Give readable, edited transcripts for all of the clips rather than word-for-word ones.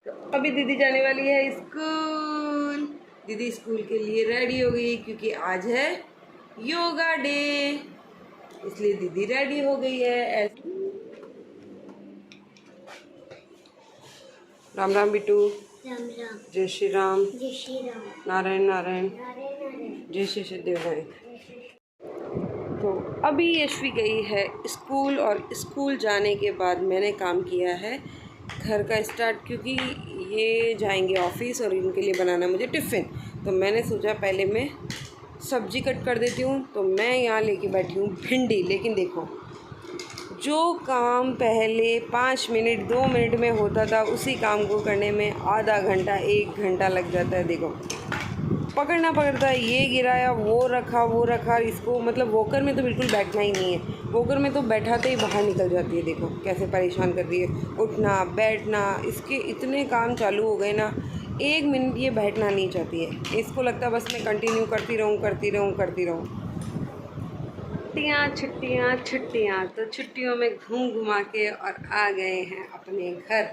तो अभी दीदी जाने वाली है स्कूल। दीदी स्कूल के लिए रेडी हो गई क्योंकि आज है योगा डे, इसलिए दीदी रेडी हो गई है। राम राम बिटू। राम राम। जय श्री राम। जय श्री राम। नारायण नारायण। जय श्री सिद्धिविनायक। तो अभी यशवी गई है स्कूल और स्कूल जाने के बाद मैंने काम किया है घर का स्टार्ट, क्योंकि ये जाएंगे ऑफिस और इनके लिए बनाना मुझे टिफ़िन। तो मैंने सोचा पहले मैं सब्जी कट कर देती हूँ। तो मैं यहाँ लेके बैठी हूँ भिंडी। लेकिन देखो, जो काम पहले 5 मिनट 2 मिनट में होता था उसी काम को करने में आधा घंटा 1 घंटा लग जाता है। देखो, पकड़ना पड़ता है, ये गिराया वो रखा इसको, मतलब वॉकर में तो बिल्कुल बैठना ही नहीं है। वॉकर में तो बैठाते ही बाहर निकल जाती है। देखो कैसे परेशान कर रही है, उठना बैठना, इसके इतने काम चालू हो गए ना, 1 मिनट ये बैठना नहीं चाहती है। इसको लगता है बस मैं कंटिन्यू करती रहूँ। छुट्टियाँ तो छुट्टियों में घूम घुमा के और आ गए हैं अपने घर।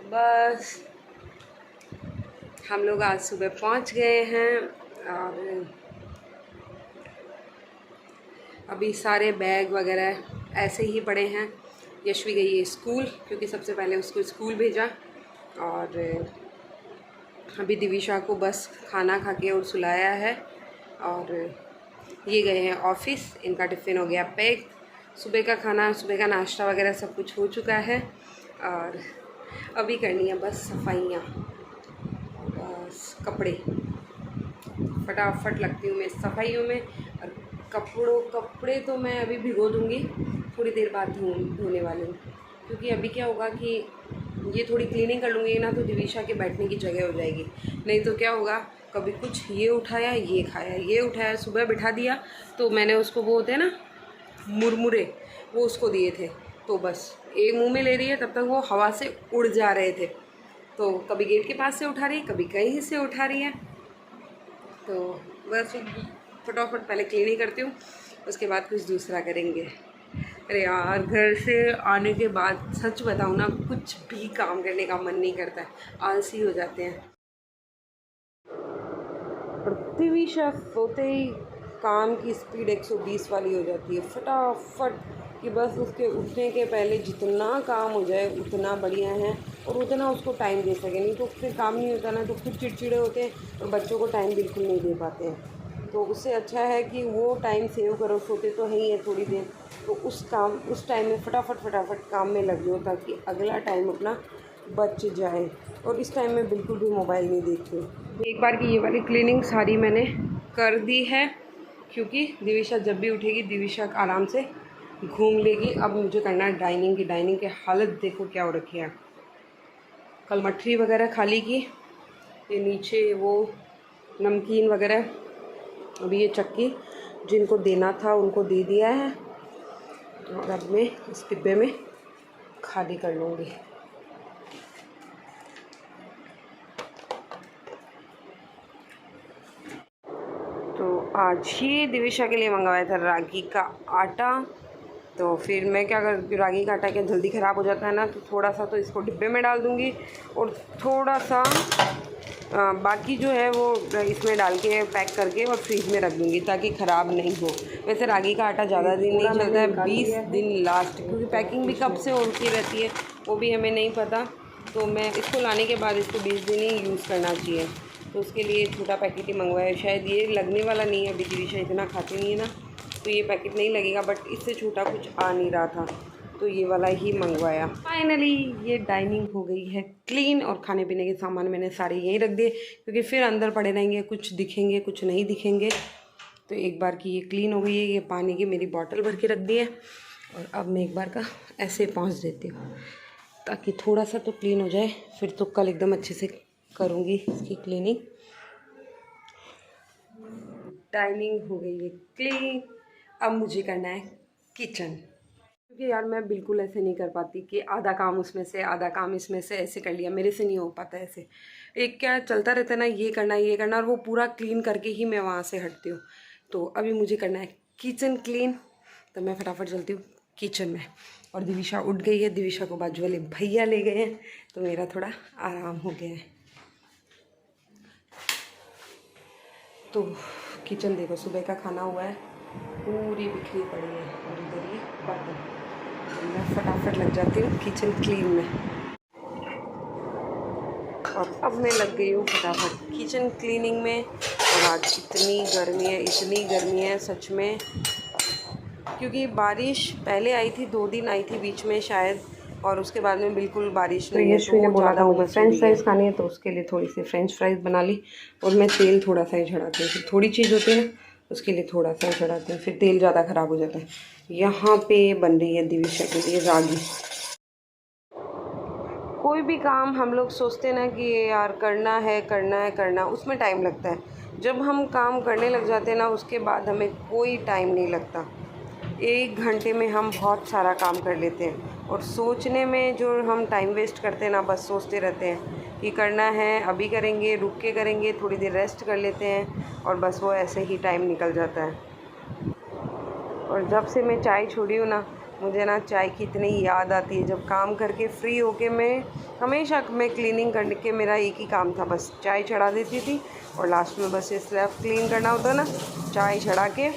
बस हम लोग आज सुबह पहुंच गए हैं और अभी सारे बैग वगैरह ऐसे ही पड़े हैं। यशवी गई है स्कूल क्योंकि सबसे पहले उसको स्कूल भेजा, और अभी दिविशा को बस खाना खा के और सुलाया है, और ये गए हैं ऑफिस। इनका टिफ़िन हो गया पैक, सुबह का खाना सुबह का नाश्ता वगैरह सब कुछ हो चुका है, और अभी करनी है बस सफाइयाँ। बस कपड़े फटाफट लगती हूँ मैं सफाइयों में, और कपड़े तो मैं अभी भिगो दूँगी, थोड़ी देर बाद धोने वाली हूँ। क्योंकि अभी क्या होगा कि ये थोड़ी क्लीनिंग कर लूँगी ना, तो दिविशा के बैठने की जगह हो जाएगी। नहीं तो क्या होगा, कभी कुछ ये उठाया ये खाया, ये उठाया। सुबह बिठा दिया तो मैंने उसको, वो होते हैं ना मुरमुरे, वो उसको दिए थे, तो बस एक मुंह में ले रही है, तब तक वो हवा से उड़ जा रहे थे। तो कभी गेट के पास से उठा रही है, कभी कहीं से उठा रही है। तो बस फटाफट पहले क्लीनिंग करती हूँ, उसके बाद कुछ दूसरा करेंगे। अरे यार, घर से आने के बाद सच बताऊँ ना, कुछ भी काम करने का मन नहीं करता है, आलसी हो जाते हैं। पृथ्वी शा सोते ही काम की स्पीड 120 वाली हो जाती है फटाफट, कि बस उसके उठने के पहले जितना काम हो जाए उतना बढ़िया है, और उतना उसको टाइम दे सके। नहीं तो फिर काम नहीं होता ना, तो खुद चिड़चिड़े होते हैं और बच्चों को टाइम बिल्कुल नहीं दे पाते हैं। तो उससे अच्छा है कि वो टाइम सेव करो। सोते तो है ही है थोड़ी देर, तो उस टाइम में फटाफट काम में लग जाओ, ताकि अगला टाइम अपना बच जाए। और इस टाइम में बिल्कुल भी मोबाइल नहीं देखती। एक बार की ये वाली क्लीनिंग सारी मैंने कर दी है, क्योंकि दिविशा जब भी उठेगी दिविशा आराम से घूम लेगी। अब मुझे करना है डाइनिंग की। डाइनिंग की हालत देखो क्या हो रखी है। कल मठरी वगैरह खाली की, ये नीचे वो नमकीन वगैरह, अभी ये चक्की जिनको देना था उनको दे दिया है, और अब मैं इस डिब्बे में खाली कर लूँगी। तो आज ही दिविशा के लिए मंगवाया था रागी का आटा। तो फिर मैं क्या कर, रागी का आटा क्या जल्दी ख़राब हो जाता है ना, तो थोड़ा सा तो इसको डिब्बे में डाल दूँगी, और थोड़ा सा बाकी जो है वो इसमें डाल के पैक करके और फ्रीज में रख दूँगी, ताकि ख़राब नहीं हो। वैसे रागी का आटा ज़्यादा दिन नहीं चलता है, 20 दिन लास्ट, क्योंकि पैकिंग भी कब से होती रहती है वो भी हमें नहीं पता। तो मैं इसको लाने के बाद इसको 20 दिन ही यूज़ करना चाहिए। तो उसके लिए छोटा पैकेट ही मंगवाया। शायद ये लगने वाला नहीं है, अभी दिविशा इतना खाती नहीं है ना, तो ये पैकेट नहीं लगेगा, बट इससे छोटा कुछ आ नहीं रहा था, तो ये वाला ही मंगवाया। फाइनली ये डाइनिंग हो गई है क्लीन, और खाने पीने के सामान मैंने सारे यहीं रख दिए, क्योंकि फिर अंदर पड़े रहेंगे, कुछ दिखेंगे कुछ नहीं दिखेंगे। तो एक बार की ये क्लीन हो गई है। ये पानी की मेरी बॉटल भर के रख दी है, और अब मैं एक बार का ऐसे पहुँच देती हूँ, ताकि थोड़ा सा तो क्लीन हो जाए। फिर तो कल एकदम अच्छे से करूँगी इसकी क्लीनिंग। डाइनिंग हो गई है क्लीन, अब मुझे करना है किचन। क्योंकि यार मैं बिल्कुल ऐसे नहीं कर पाती कि आधा काम उसमें से आधा काम इसमें से, ऐसे कर लिया, मेरे से नहीं हो पाता ऐसे। एक क्या चलता रहता है ना, ये करना, और वो पूरा क्लीन करके ही मैं वहाँ से हटती हूँ। तो अभी मुझे करना है किचन क्लीन, तो मैं फटाफट चलती हूँ किचन में। और दिविशा उठ गई है। दिविशा को बाजू वाले भैया ले गए हैं, तो मेरा थोड़ा आराम हो गया है। तो किचन देखो, सुबह का खाना हुआ है, पूरी बिखरी पड़ी है, और इधर ही बर्तन। तो मैं फटाफट लग जाती हूँ किचन क्लीन में, और अब मैं लग गई हूँ फटाफट किचन क्लीनिंग में। और आज इतनी गर्मी है, इतनी गर्मी है सच में, क्योंकि बारिश पहले आई थी, 2 दिन आई थी बीच में शायद, और उसके बाद में बिल्कुल बारिश नहीं है। तो बोला था मुझे फ्रेंच फ्राइज़ खानी है, तो उसके लिए थोड़ी सी फ्रेंच फ्राइज़ बना ली, और मैं तेल थोड़ा सा ही चढ़ाती हूँ। फिर थोड़ी चीज़ होती है ना, उसके लिए थोड़ा सा ही चढ़ाती हूँ, फिर तेल ज़्यादा ख़राब हो जाता है। यहाँ पे बन रही है दिविशा के लिए रागी। कोई भी काम हम लोग सोचते ना कि यार करना है करना है करना, उसमें टाइम लगता है। जब हम काम करने लग जाते हैं ना, उसके बाद हमें कोई टाइम नहीं लगता। 1 घंटे में हम बहुत सारा काम कर लेते हैं, और सोचने में जो हम टाइम वेस्ट करते हैं ना, बस सोचते रहते हैं कि करना है, अभी करेंगे, रुक के करेंगे, थोड़ी देर रेस्ट कर लेते हैं, और बस वो ऐसे ही टाइम निकल जाता है। और जब से मैं चाय छोड़ी हूँ ना, मुझे ना चाय की इतनी याद आती है। जब काम करके फ्री होके मैं क्लीनिंग करने के, मेरा एक ही काम था, बस चाय चढ़ा देती थी, और लास्ट में बस ये स्लैब क्लीन करना होता ना, चाय चढ़ा के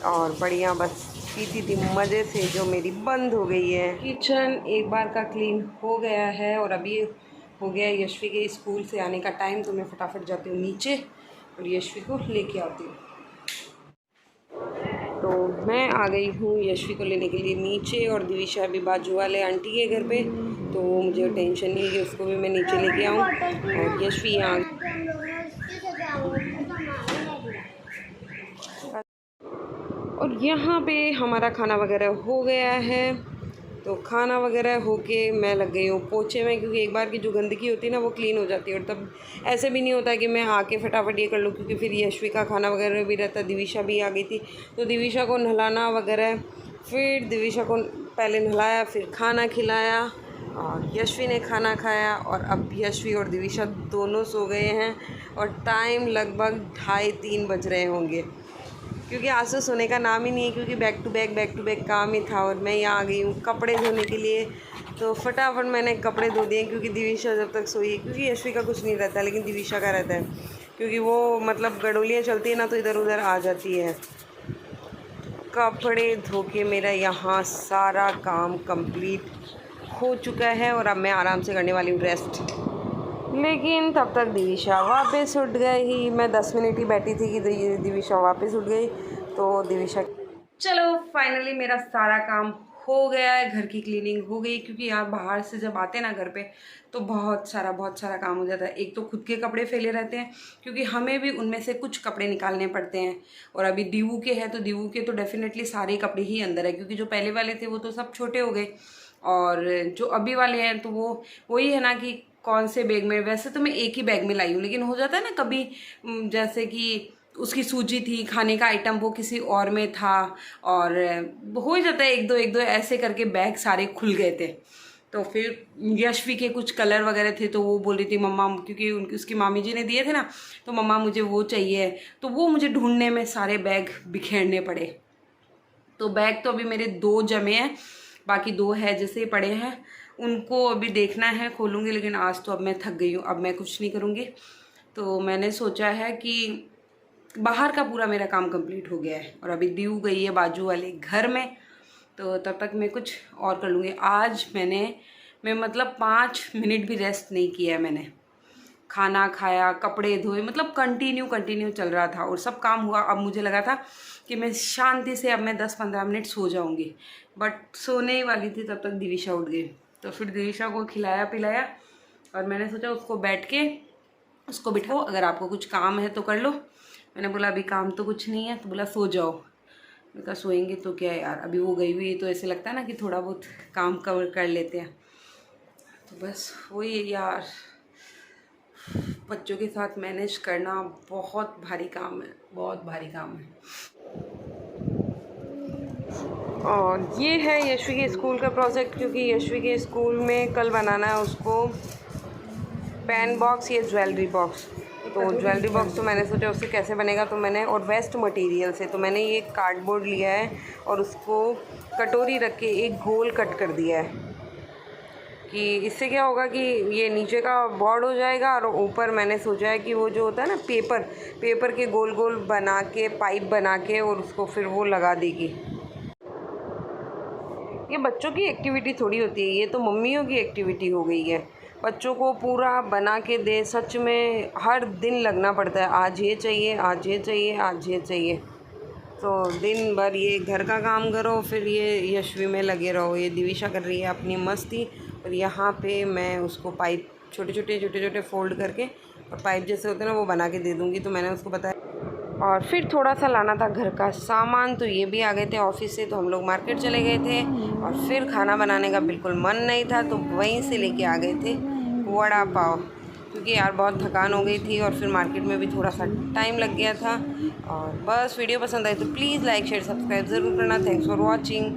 और बढ़िया बस पीती थी मज़े से, जो मेरी बंद हो गई है। किचन एक बार का क्लीन हो गया है, और अभी हो गया यशवी के स्कूल से आने का टाइम, तो मैं फटाफट जाती हूँ नीचे और यशवी को लेके आती हूँ। तो मैं आ गई हूँ यशवी को लेने के लिए नीचे, और दिविशा भी बाजू वाले आंटी के घर पे, तो मुझे टेंशन नहीं है कि उसको भी मैं नीचे लेके आऊँ। और यशवी यहाँ, और यहाँ पे हमारा खाना वगैरह हो गया है। तो खाना वगैरह होके मैं लग गई हूँ पोछे में, क्योंकि एक बार की जो गंदगी होती है ना, वो क्लीन हो जाती है। और तब ऐसे भी नहीं होता कि मैं आके फटाफट ये कर लूँ, क्योंकि फिर यशवी का खाना वगैरह भी रहता। दिविशा भी आ गई थी, तो दिविशा को नहलाना वगैरह, फिर दिविशा को पहले नहलाया, फिर खाना खिलाया, और यशवी ने खाना खाया, और अब यशवी और दिविशा दोनों सो गए हैं, और टाइम लगभग 2:30-3 बज रहे होंगे, क्योंकि आंसू सोने का नाम ही नहीं है, क्योंकि बैक टू बैक काम ही था। और मैं यहाँ आ गई हूँ कपड़े धोने के लिए, तो फटाफट मैंने कपड़े धो दिए, क्योंकि दिविशा जब तक सोई, क्योंकि यशवी का कुछ नहीं रहता, लेकिन दिविशा का रहता है, क्योंकि वो मतलब गडोलियाँ चलती है ना, तो इधर उधर आ जाती है। कपड़े धो के मेरा यहाँ सारा काम कंप्लीट हो चुका है, और अब मैं आराम से करने वाली हूँ रेस्ट। लेकिन तब तक दिविशा वापस उठ गई। मैं 10 मिनट ही बैठी थी कि दिविशा वापस उठ गई। तो दिविशा, चलो फाइनली मेरा सारा काम हो गया है, घर की क्लीनिंग हो गई, क्योंकि यार बाहर से जब आते हैं ना घर पे, तो बहुत सारा काम हो जाता है। एक तो खुद के कपड़े फैले रहते हैं, क्योंकि हमें भी उनमें से कुछ कपड़े निकालने पड़ते हैं, और अभी दीवू के हैं, तो दीवू के तो डेफिनेटली सारे कपड़े ही अंदर है, क्योंकि जो पहले वाले थे वो तो सब छोटे हो गए, और जो अभी वाले हैं तो वो वही है ना कि कौन से बैग में। वैसे तो मैं एक ही बैग में लाई हूँ, लेकिन हो जाता है ना कभी, जैसे कि उसकी सूजी थी, खाने का आइटम वो किसी और में था, और हो ही जाता है एक दो ऐसे करके बैग सारे खुल गए थे। तो फिर यशवी के कुछ कलर वगैरह थे, तो वो बोल रही थी मम्मा, क्योंकि उसकी मामी जी ने दिए थे ना, तो मम्मा मुझे वो चाहिए, तो वो मुझे ढूंढने में सारे बैग बिखेरने पड़े। तो बैग तो अभी मेरे 2 जमे हैं, बाकी 2 है जैसे पड़े हैं, उनको अभी देखना है, खोलूँगी। लेकिन आज तो अब मैं थक गई हूँ, अब मैं कुछ नहीं करूँगी। तो मैंने सोचा है कि बाहर का पूरा मेरा काम कंप्लीट हो गया है, और अभी दीव गई है बाजू वाले घर में, तो तब तक मैं कुछ और कर लूँगी। आज मैं मतलब 5 मिनट भी रेस्ट नहीं किया है मैंने। खाना खाया, कपड़े धोए, मतलब कंटिन्यू चल रहा था, और सब काम हुआ। अब मुझे लगा था कि मैं शांति से अब मैं 10-15 मिनट सो जाऊंगी, बट सोने ही वाली थी तब तक दिविशा उठ गई। तो फिर दिविशा को खिलाया पिलाया, और मैंने सोचा उसको बैठ के उसको बिठाओ, अगर आपको कुछ काम है तो कर लो। मैंने बोला अभी काम तो कुछ नहीं है, तो बोला सो जाओ। मैं कहा सोएंगे तो क्या यार, अभी वो गई हुई है, तो ऐसे लगता है ना कि थोड़ा बहुत काम कवर कर लेते हैं। तो बस वही यार, बच्चों के साथ मैनेज करना बहुत भारी काम है, बहुत भारी काम है। और ये है यशवी के स्कूल का प्रोजेक्ट, क्योंकि यशवी के स्कूल में कल बनाना है उसको पेन बॉक्स या ज्वेलरी बॉक्स। तो ज्वेलरी बॉक्स तो मैंने सोचा उससे कैसे बनेगा, तो मैंने, और वेस्ट मटेरियल से, तो मैंने ये कार्डबोर्ड लिया है, और उसको कटोरी रख के एक गोल कट कर दिया है कि इससे क्या होगा कि ये नीचे का बोर्ड हो जाएगा और ऊपर मैंने सोचा है कि वो जो होता है ना पेपर के गोल गोल बना के पाइप बना के और उसको फिर वो लगा देगी। ये बच्चों की एक्टिविटी थोड़ी होती है, ये तो मम्मियों की एक्टिविटी हो गई है। बच्चों को पूरा बना के दे, सच में हर दिन लगना पड़ता है, आज ये चाहिए, आज ये चाहिए, आज ये चाहिए। तो दिन भर ये घर का काम करो, फिर ये यशवी में लगे रहो। ये दिविशा कर रही है अपनी मस्ती और यहाँ पे मैं उसको पाइप छोटे छोटे फोल्ड करके और पाइप जैसे होते हैं ना वो बना के दे दूँगी। तो मैंने उसको बताया। और फिर थोड़ा सा लाना था घर का सामान, तो ये भी आ गए थे ऑफिस से, तो हम लोग मार्केट चले गए थे। और फिर खाना बनाने का बिल्कुल मन नहीं था, तो वहीं से लेके आ गए थे वड़ा पाव, क्योंकि यार बहुत थकान हो गई थी और फिर मार्केट में भी थोड़ा सा टाइम लग गया था। और बस वीडियो पसंद आई तो प्लीज़ लाइक शेयर सब्सक्राइब ज़रूर करना। Thanks for watching.